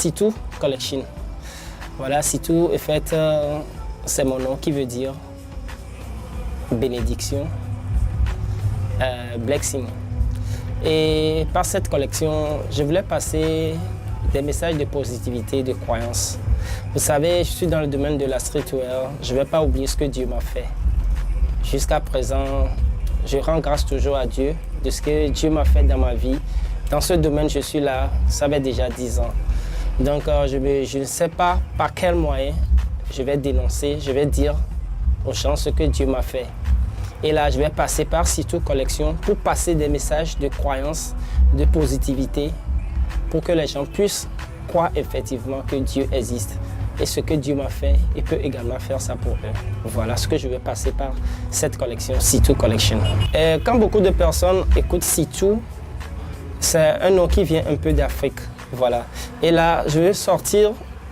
Sitou Collection. Voilà, Sitou, en fait, c'est mon nom qui veut dire bénédiction, blessing. Et par cette collection, je voulais passer des messages de positivité, de croyance. Vous savez, je suis dans le domaine de la streetwear. Je ne vais pas oublier ce que Dieu m'a fait. Jusqu'à présent, je rends grâce toujours à Dieu de ce que Dieu m'a fait dans ma vie. Dans ce domaine, je suis là, ça fait déjà 10 ans. Donc, je ne sais pas par quel moyen je vais dénoncer, je vais dire aux gens ce que Dieu m'a fait. Et là, je vais passer par Sitou Collection pour passer des messages de croyance, de positivité, pour que les gens puissent croire effectivement que Dieu existe. Et ce que Dieu m'a fait, il peut également faire ça pour eux. Voilà ce que je vais passer par cette collection, Sitou Collection. Et quand beaucoup de personnes écoutent Sitou, c'est un nom qui vient un peu d'Afrique. Voilà. Et là, je vais sortir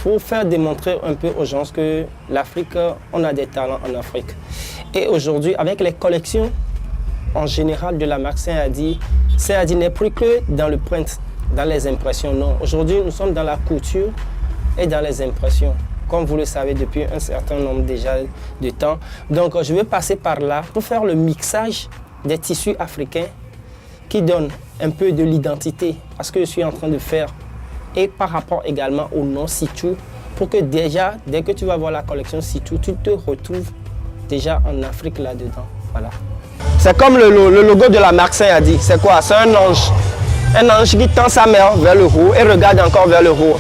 pour faire démontrer un peu aux gens que l'Afrique, on a des talents en Afrique. Et aujourd'hui, avec les collections en général de la marque Saint-Hadi n'est plus que dans le print, dans les impressions. Non, aujourd'hui, nous sommes dans la couture et dans les impressions, comme vous le savez depuis un certain nombre déjà de temps. Donc, je vais passer par là pour faire le mixage des tissus africains qui donnent un peu de l'identité à ce que je suis en train de faire. Et par rapport également au nom Sitou, pour que déjà, dès que tu vas voir la collection Sitou, tu te retrouves déjà en Afrique là-dedans. Voilà. C'est comme le logo de la marque Saint-Hadi. C'est quoi? C'est un ange. Un ange qui tend sa main vers le haut et regarde encore vers le haut.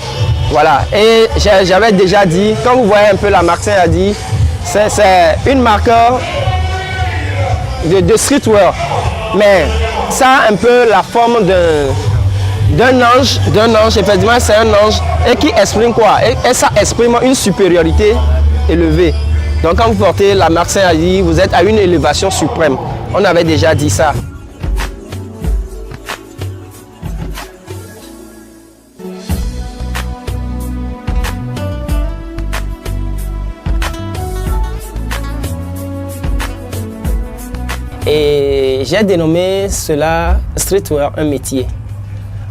Voilà. Et j'avais déjà dit, quand vous voyez un peu la marque Saint-Hadi, c'est une marque de streetwear. Mais ça a un peu la forme d'un ange, effectivement c'est un ange, et qui exprime quoi? Et ça exprime une supériorité élevée. Donc quand vous portez la marque Saint-Hadi, vous êtes à une élévation suprême. On avait déjà dit ça. Et j'ai dénommé cela Streetwear, un métier.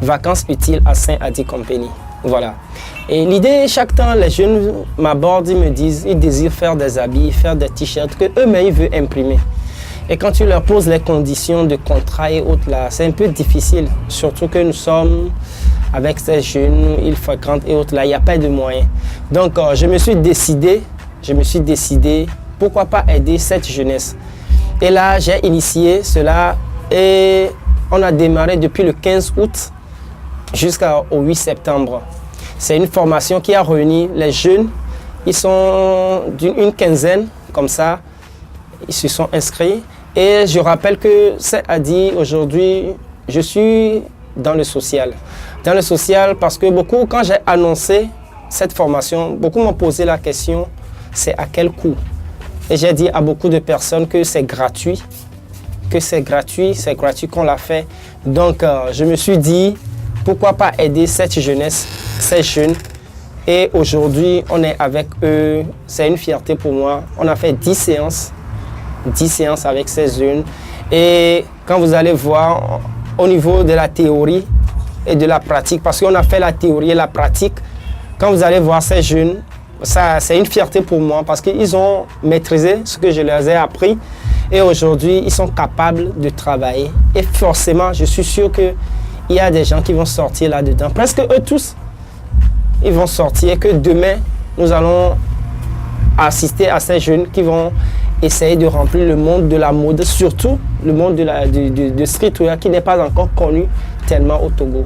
Vacances utiles à Saint-Hadi Company. Voilà. Et l'idée, chaque temps, les jeunes m'abordent, ils me disent, ils désirent faire des habits, faire des t-shirts que eux-mêmes ils veulent imprimer. Et quand tu leur poses les conditions de contrat et autres là, c'est un peu difficile. Surtout que nous sommes avec ces jeunes, ils fréquentent et autres là, il n'y a pas de moyens. Donc je me suis décidé, pourquoi pas aider cette jeunesse. Et là, j'ai initié cela et on a démarré depuis le 15 août jusqu'au 8 septembre. C'est une formation qui a réuni les jeunes. Ils sont d'une quinzaine, comme ça. Ils se sont inscrits. Et je rappelle que Saint-Hadi, aujourd'hui, je suis dans le social. Dans le social parce que beaucoup, quand j'ai annoncé cette formation, beaucoup m'ont posé la question, c'est à quel coût? Et j'ai dit à beaucoup de personnes que c'est gratuit, c'est gratuit qu'on l'a fait. Donc, je me suis dit, pourquoi pas aider cette jeunesse, ces jeunes. Et aujourd'hui, on est avec eux. C'est une fierté pour moi. On a fait 10 séances avec ces jeunes. Et quand vous allez voir, au niveau de la théorie et de la pratique, parce qu'on a fait la théorie et la pratique, quand vous allez voir ces jeunes, c'est une fierté pour moi parce qu'ils ont maîtrisé ce que je leur ai appris. Et aujourd'hui, ils sont capables de travailler. Et forcément, je suis sûr qu'il y a des gens qui vont sortir là-dedans. Presque eux tous, ils vont sortir. Que demain, nous allons assister à ces jeunes qui vont essayer de remplir le monde de la mode, surtout le monde de streetwear qui n'est pas encore connu tellement au Togo.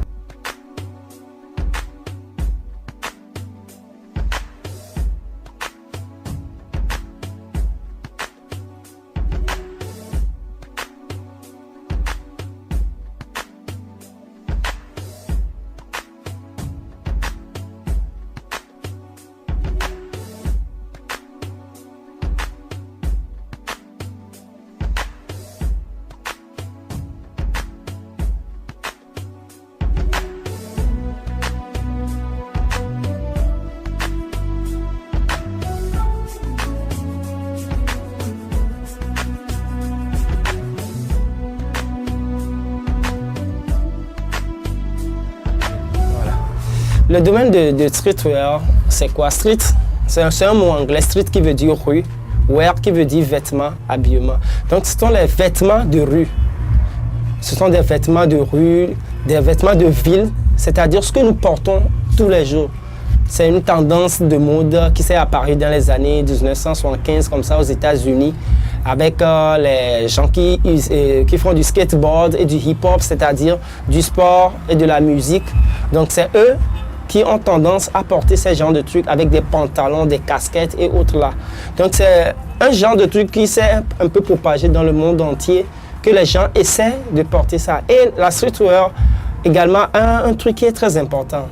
Le domaine de streetwear, c'est quoi? Street, c'est un mot anglais. Street qui veut dire rue. Wear qui veut dire vêtements, habillement. Donc, ce sont les vêtements de rue. Ce sont des vêtements de rue, des vêtements de ville, c'est-à-dire ce que nous portons tous les jours. C'est une tendance de mode qui s'est apparue dans les années 1975, comme ça, aux États-Unis, avec les gens qui font du skateboard et du hip-hop, c'est-à-dire du sport et de la musique. Donc, c'est eux qui ont tendance à porter ces genres de trucs avec des pantalons, des casquettes et autres là. Donc, c'est un genre de truc qui s'est un peu propagé dans le monde entier, que les gens essaient de porter ça. Et la streetwear, également, un truc qui est très important.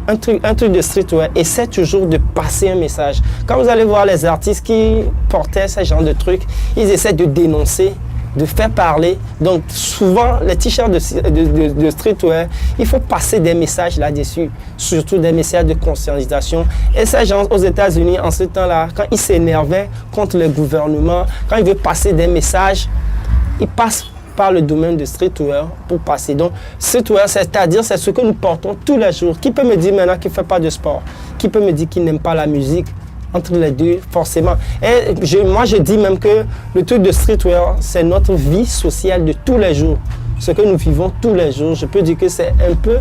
Un truc de streetwear essaie toujours de passer un message. Quand vous allez voir les artistes qui portaient ce genre de trucs, ils essaient de dénoncer, de faire parler. Donc souvent, les t-shirts de streetwear, il faut passer des messages là-dessus, surtout des messages de conscientisation. Et ces gens aux États-Unis, en ce temps-là, quand ils s'énervaient contre le gouvernement, quand ils veulent passer des messages, ils passent par le domaine de streetwear pour passer. Donc, streetwear, c'est-à-dire, c'est ce que nous portons tous les jours. Qui peut me dire maintenant qu'il ne fait pas de sport? Qui peut me dire qu'il n'aime pas la musique? Entre les deux, forcément. Et moi, je dis même que le truc de streetwear, c'est notre vie sociale de tous les jours. Ce que nous vivons tous les jours, je peux dire que c'est un peu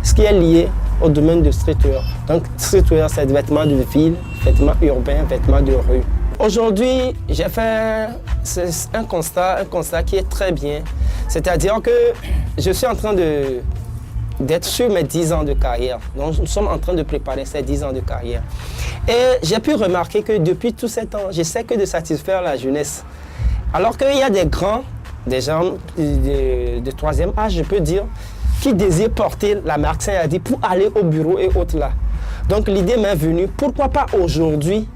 ce qui est lié au domaine de streetwear. Donc, streetwear, c'est des vêtements de ville, vêtements urbains, vêtements de rue. Aujourd'hui, j'ai fait un constat qui est très bien. C'est-à-dire que je suis en train d'être sur mes 10 ans de carrière. Donc, nous sommes en train de préparer ces 10 ans de carrière. Et j'ai pu remarquer que depuis tous ces temps, j'essaie que de satisfaire la jeunesse. Alors qu'il y a des gens de troisième âge, je peux dire, qui désirent porter la marque Saint-Hady pour aller au bureau et autres là. Donc, l'idée m'est venue, pourquoi pas aujourd'hui,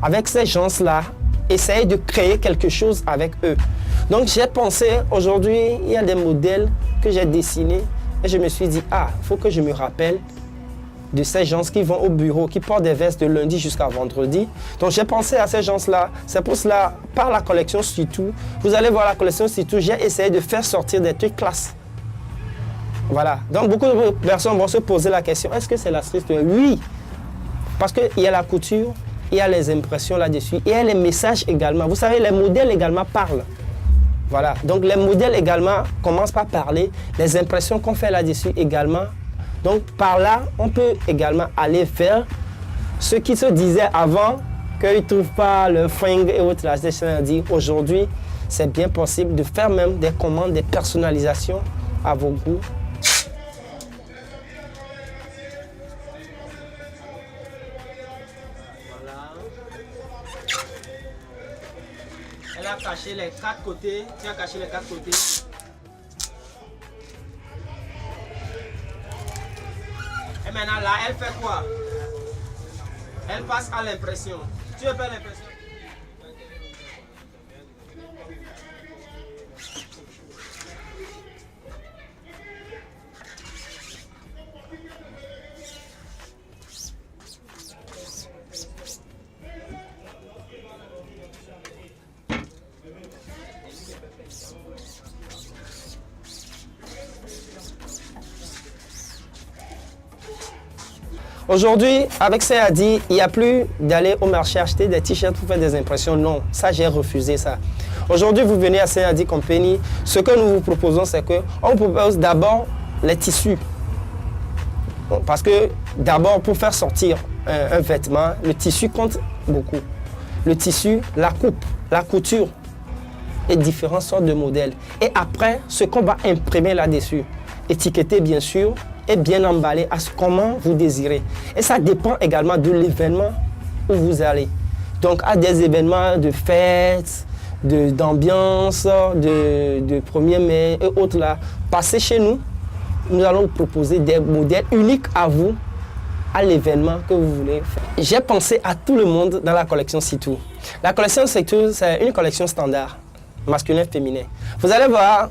avec ces gens-là, essayer de créer quelque chose avec eux. Donc, j'ai pensé, aujourd'hui, il y a des modèles que j'ai dessinés et je me suis dit, il faut que je me rappelle de ces gens qui vont au bureau, qui portent des vestes de lundi jusqu'à vendredi. Donc, j'ai pensé à ces gens-là. C'est pour cela, par la collection Surtout, vous allez voir la collection Surtout, j'ai essayé de faire sortir des trucs classe. Voilà. Donc, beaucoup de personnes vont se poser la question, est-ce que c'est la streetwear? Oui, parce qu'il y a la couture, il y a les impressions là-dessus, il y a les messages également. Vous savez, les modèles également parlent. Voilà, donc les modèles également commencent par parler, les impressions qu'on fait là-dessus également. Donc par là, on peut également aller vers ce qui se disait avant, qu'ils ne trouvent pas le fringue et autres. Là, c'est-à-dire aujourd'hui, c'est bien possible de faire même des commandes, des personnalisations à vos goûts. Elle a caché les 4 côtés. Tu as caché les 4 côtés. Et maintenant là, elle fait quoi? Elle passe à l'impression. Tu veux faire l'impression? Aujourd'hui, avec Saint-Hady, il n'y a plus d'aller au marché acheter des t-shirts pour faire des impressions. Non, ça, j'ai refusé ça. Aujourd'hui, vous venez à Saint-Hady Company. Ce que nous vous proposons, c'est qu'on vous propose d'abord les tissus. Parce que d'abord, pour faire sortir un vêtement, le tissu compte beaucoup. Le tissu, la coupe, la couture et différentes sortes de modèles. Et après, ce qu'on va imprimer là-dessus, étiqueter bien sûr, et bien emballé à ce comment vous désirez. Et ça dépend également de l'événement où vous allez. Donc à des événements de fêtes, d'ambiance, de 1er mai et autres là, passez chez nous, nous allons vous proposer des modèles uniques à vous, à l'événement que vous voulez faire. J'ai pensé à tout le monde dans la collection Surtout. La collection Surtout, c'est une collection standard, masculin, féminin. Vous allez voir,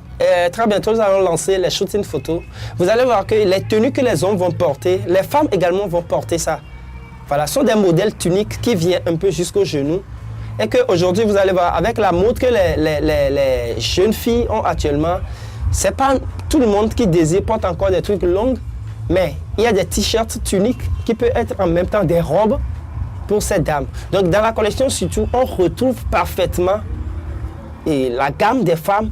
très bientôt, nous allons lancer les shootings photos. Vous allez voir que les tenues que les hommes vont porter, les femmes également vont porter ça. Voilà, ce sont des modèles tuniques qui viennent un peu jusqu'aux genoux. Et qu'aujourd'hui, vous allez voir, avec la mode que les jeunes filles ont actuellement, c'est pas tout le monde qui désire porter encore des trucs longs, Mais il y a des t-shirts tuniques qui peuvent être en même temps des robes pour ces dames. Donc dans la collection surtout, on retrouve parfaitement la gamme des femmes,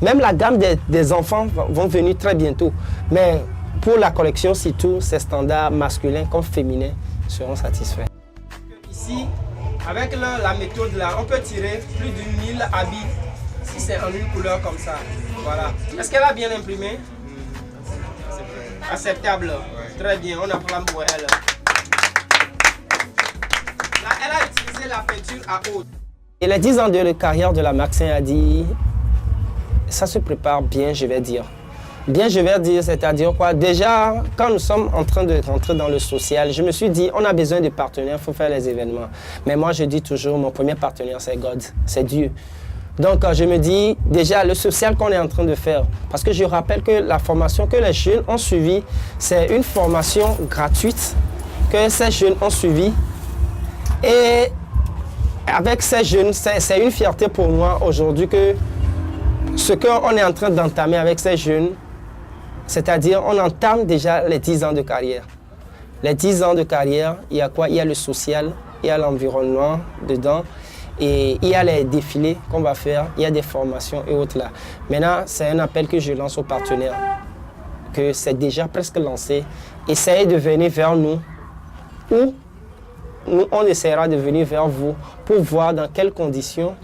même la gamme des enfants vont venir très bientôt. Mais pour la collection surtout, ces standards masculins comme féminins seront satisfaits. Ici, avec la méthode là, on peut tirer plus de 1000 habits si c'est en une couleur comme ça. Voilà. Est-ce qu'elle a bien imprimé? Acceptable. Ouais. Très bien, on applaudit pour elle. Là, elle a utilisé la peinture à eau. Et les 10 ans de carrière de la marque Saint-Hady, ça se prépare bien, je vais dire. Bien, je vais dire, c'est-à-dire quoi? Déjà, quand nous sommes en train de rentrer dans le social, je me suis dit, on a besoin de partenaires, il faut faire les événements. Mais moi, je dis toujours, mon premier partenaire, c'est God, c'est Dieu. Donc, je me dis, déjà, le social qu'on est en train de faire, parce que je rappelle que la formation que les jeunes ont suivie, c'est une formation gratuite que ces jeunes ont suivie. Et avec ces jeunes, c'est une fierté pour moi aujourd'hui que ce qu'on est en train d'entamer avec ces jeunes, c'est-à-dire on entame déjà les 10 ans de carrière. Les 10 ans de carrière, il y a quoi? Il y a le social, il y a l'environnement dedans. Et il y a les défilés qu'on va faire, il y a des formations et autres là. Maintenant, c'est un appel que je lance aux partenaires, que c'est déjà presque lancé. Essayez de venir vers nous, ou nous, on essaiera de venir vers vous pour voir dans quelles conditions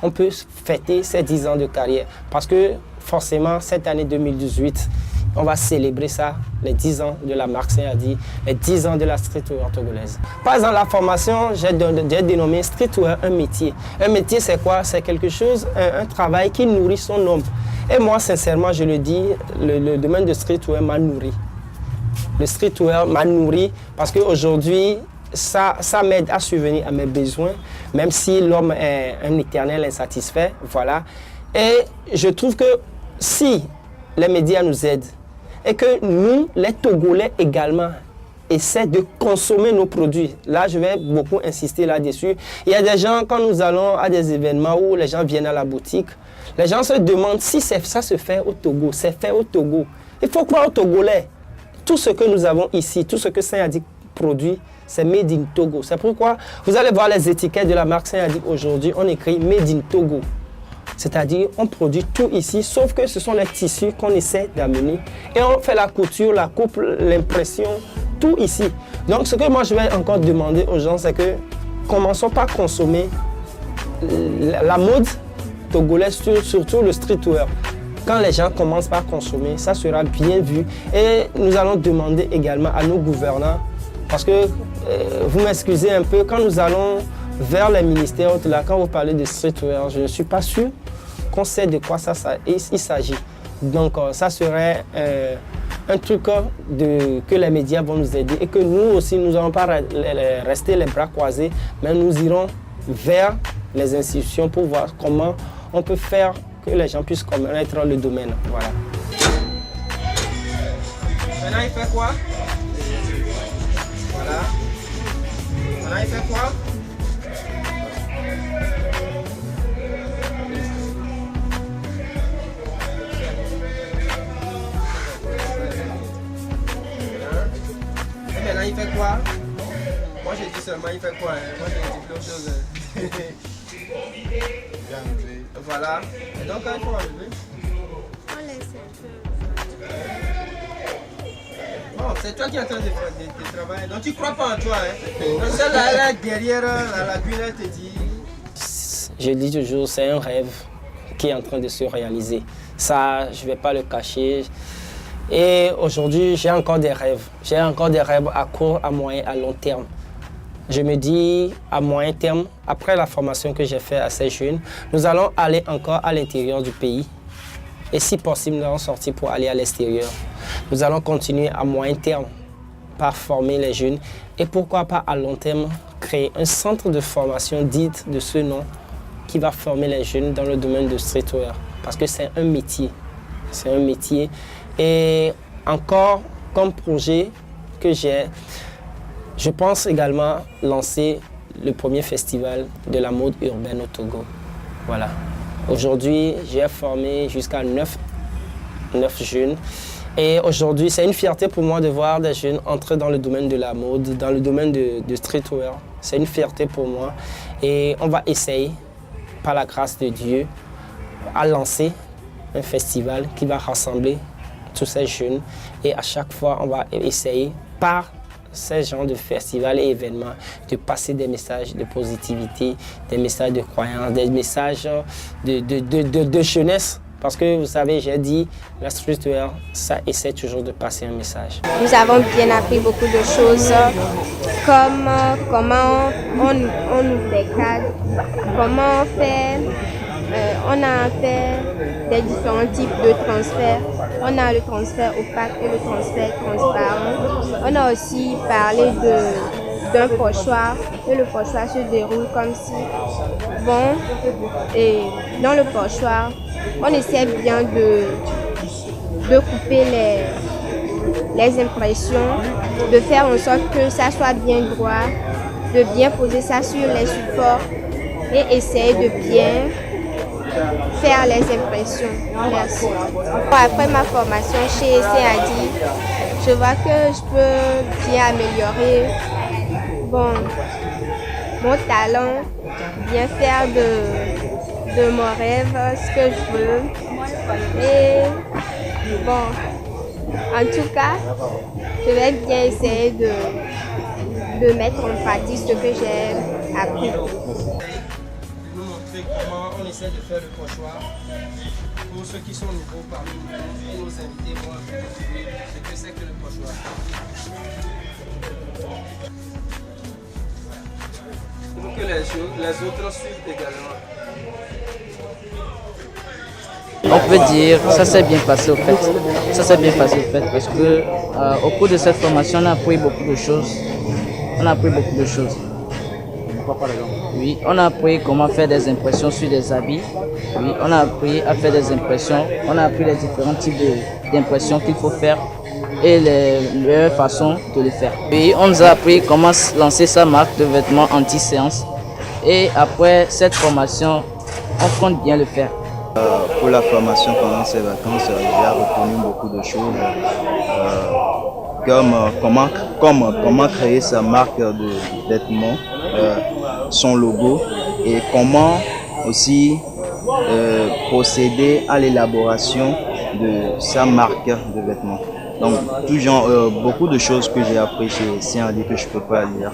on peut fêter ces 10 ans de carrière. Parce que forcément, cette année 2018, on va célébrer ça, les 10 ans de la marque Saint-Hady, les 10 ans de la streetwear togolaise. Par exemple, la formation, j'ai dénommé streetwear un métier. Un métier, c'est quoi? C'est quelque chose, un travail qui nourrit son homme. Et moi, sincèrement, je le dis, le domaine de streetwear m'a nourri. Le streetwear m'a nourri parce qu'aujourd'hui, ça m'aide à subvenir à mes besoins, même si l'homme est un éternel insatisfait. Voilà. Et je trouve que si les médias nous aident, et que nous, les Togolais également, essaient de consommer nos produits. Là, je vais beaucoup insister là-dessus. Il y a des gens, quand nous allons à des événements où les gens viennent à la boutique, les gens se demandent si ça se fait au Togo. C'est fait au Togo. Il faut croire aux Togolais. Tout ce que nous avons ici, tout ce que Saint-Hady produit, c'est Made in Togo. C'est pourquoi vous allez voir les étiquettes de la marque Saint-Hady aujourd'hui, on écrit Made in Togo. C'est-à-dire, on produit tout ici, sauf que ce sont les tissus qu'on essaie d'amener. Et on fait la couture, la coupe, l'impression, tout ici. Donc, ce que moi, je vais encore demander aux gens, c'est que commençons par consommer la mode togolaise, surtout le streetwear. Quand les gens commencent par consommer, ça sera bien vu. Et nous allons demander également à nos gouvernants, parce que, vous m'excusez un peu, quand nous allons vers les ministères, là, quand vous parlez de streetwear, je ne suis pas sûr qu'on sait de quoi il s'agit. Donc, ça serait un truc que les médias vont nous aider et que nous aussi, nous n'allons pas rester les bras croisés, mais nous irons vers les institutions pour voir comment on peut faire que les gens puissent connaître le domaine. Voilà. Maintenant, il fait quoi? Voilà. Maintenant, il fait quoi? Maintenant, il fait quoi? Moi, j'ai dit seulement, il fait quoi? Moi, j'ai dit plein de choses. Voilà. Et donc, quand il faut enlever? On laisse un peu. Bon, c'est toi qui es en train de travailler. Donc, tu crois pas en toi, hein? Donc, celle-là, derrière la lagune, elle te dit... Je dis toujours, c'est un rêve qui est en train de se réaliser. Ça, je ne vais pas le cacher. Et aujourd'hui, j'ai encore des rêves. J'ai encore des rêves à court, à moyen, à long terme. Je me dis, à moyen terme, après la formation que j'ai faite à ces jeunes, nous allons aller encore à l'intérieur du pays. Et si possible, nous allons sortir pour aller à l'extérieur. Nous allons continuer à moyen terme par former les jeunes. Et pourquoi pas à long terme, créer un centre de formation dit de ce nom qui va former les jeunes dans le domaine de streetwear. Parce que c'est un métier. C'est un métier. Et encore, comme projet que j'ai, je pense également lancer le premier festival de la mode urbaine au Togo. Voilà. Aujourd'hui, j'ai formé jusqu'à 9 jeunes Et aujourd'hui, c'est une fierté pour moi de voir des jeunes entrer dans le domaine de la mode, dans le domaine de streetwear. C'est une fierté pour moi. Et on va essayer, par la grâce de Dieu, à lancer un festival qui va rassembler tous ces jeunes. Et à chaque fois, on va essayer, par ces genres de festivals et événements, de passer des messages de positivité, des messages de croyance, des messages de jeunesse. Parce que vous savez, j'ai dit, la streetwear, ça essaie toujours de passer un message. Nous avons bien appris beaucoup de choses, comme comment on ouvre des cadres, comment faire. On a fait des différents types de transferts. On a le transfert opaque et le transfert transparent. On a aussi parlé d'un pochoir, et le pochoir se déroule comme si, bon, et dans le pochoir, on essaie bien de couper les impressions, de faire en sorte que ça soit bien droit, de bien poser ça sur les supports et essayer de bien faire les impressions. Merci. Après ma formation chez CAD, je vois que je peux bien améliorer mon talent, bien faire de mon rêve ce que je veux. Et bon, en tout cas, je vais bien essayer de mettre en pratique ce que j'ai appris. Nous montrer comment on essaie de faire le pochoir pour ceux qui sont nouveaux parmi nous et nos invités vont découvrir ce que c'est que le pochoir. Pour que les autres suivent également. On peut dire ça s'est bien passé au fait. Ça s'est bien passé au fait parce que au cours de cette formation, on a appris beaucoup de choses. Quoi par exemple? Oui, on a appris comment faire des impressions sur des habits. Oui, on a appris à faire des impressions. On a appris les différents types d'impressions qu'il faut faire et les meilleures façons de le faire. Oui, on nous a appris comment lancer sa marque de vêtements anti-séance. Et après cette formation, on compte bien le faire. Pour la formation pendant ces vacances, j'ai retenu beaucoup de choses, comme comment créer sa marque de vêtements, son logo, et comment aussi procéder à l'élaboration de sa marque de vêtements. Donc, beaucoup de choses que j'ai appris chez CAD que je ne peux pas lire.